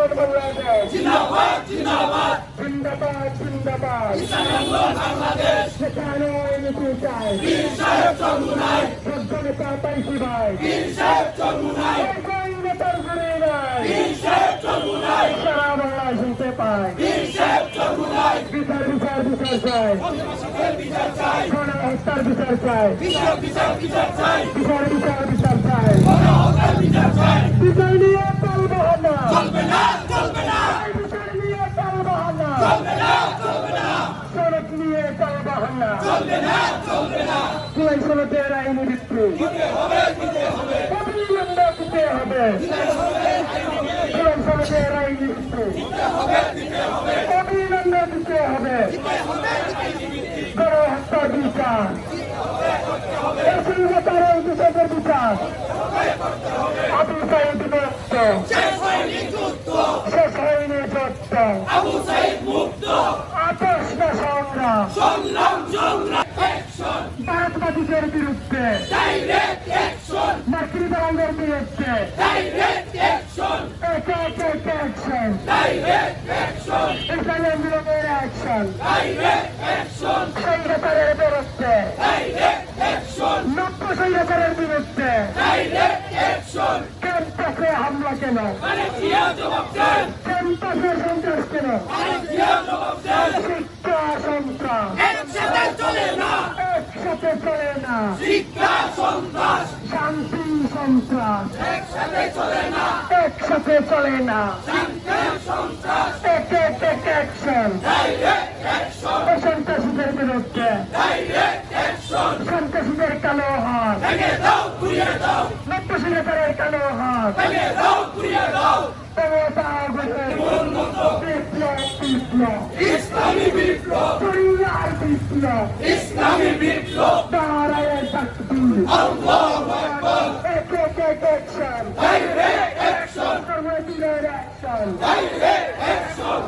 জিন্দাবাদ বাংলাদেশ, জিন্দাবাদ জিন্দাবাদ জিন্দাবাদ জিন্দাবাদ। বাংলাদেশ সেখানে নিতে চাই বীর সাহেব চরমুনাই সজ্জনতা পাইছি ভাই, বীর সাহেব চরমুনাই নেতার ঘুরে নাই বীর সাহেব চরমুনাই সারা বাংলা শুনতে পায়। বীর সাহেব চরমুনাই বিচার বিচার বিচার চাই, বিচার চাই গণহত্যার বিচার চাই, বিচার বিচার বিচার চাই বিচার বিচার বিচার চাই। গণহত্যার বিচার চাই বিচার নিয়ে চলবো না, চলবে না চলবে না বিচার নিয়ে চলবো না, চলবে না চলবে না সড়ক নিয়ে চলবো না। চলবে না চলবে না জুলাই সনদের আইনি ভিত্তি দিতে হবে দিতে হবে অবিলম্বে দিতে হবে। জুলাই সনদের আইনি ভিত্তি দিতে হবে অবিলম্বে দিতে হবে। গণহত্যার বিচার, এসিলতার বিচারের বিচার, আবু সাইদ মুক্ত, শেষ হয়নি যুদ্ধ শেষ হয়নি যুদ্ধ, আবু সাইদ মুক্ত আপোষ না সংগ্রাম, সংগ্রাম সংগ্রাম অ্যাকশন ভারতবাদীদের বিরুদ্ধে, ডাইরেক্ট অ্যাকশন মাতৃ দলের বিরুদ্ধে ডাইরেক্ট অ্যাকশন এক এক এক অ্যাকশন, ডাইরেক্ট অ্যাকশন ইসলামী আন্দোলনের অ্যাকশন, ডাইরেক্ট অ্যাকশন স্বৈরাচারের বিরুদ্ধে, ডাইরেক্ট অ্যাকশন নব্য স্বৈরাচারের বিরুদ্ধে ডাইরেক্ট অ্যাকশন ক্যাম্পাসে হামলা কেন, মানে জিয়া জবাব দেন ক্যাম্পাসে সন্ত্রাস কেন, মানে জিয়া জবাব দেন শিক্ষা সন্ত্রাস একসাথে চলে না একসাথে চলে না, শিক্ষা সন্ত্রাস শান্তি সন্ত্রাস একসাথে চলে না একসাথে চলে না, শান্তি সন্ত্রাস এক এক এক অ্যাকশন, ডাইরেক্ট অ্যাকশন সন্ত্রাসীদের বিরুদ্ধে, ডাইরেক্ট অ্যাকশন সন্ত্রাসীদের কালো হাত, ভেঙে দাও ঘুরিয়ে দাও নব্য স্বৈরাচারের কালো হাত, ভেঙে দাও ঘুরিয়ে দাও ক্ষমতা গঠন, বিপ্লব বিপ্লব, ইসলামী বিপ্লব শরিয়ার বিপ্লব, ইসলামী বিপ্লব নারায়ে তাকবীর, আল্লাহু আকবার এক এক এক অ্যাকশন, ডাইরেক্ট অ্যাকশন কর্মীদের অ্যাকশন। Direct action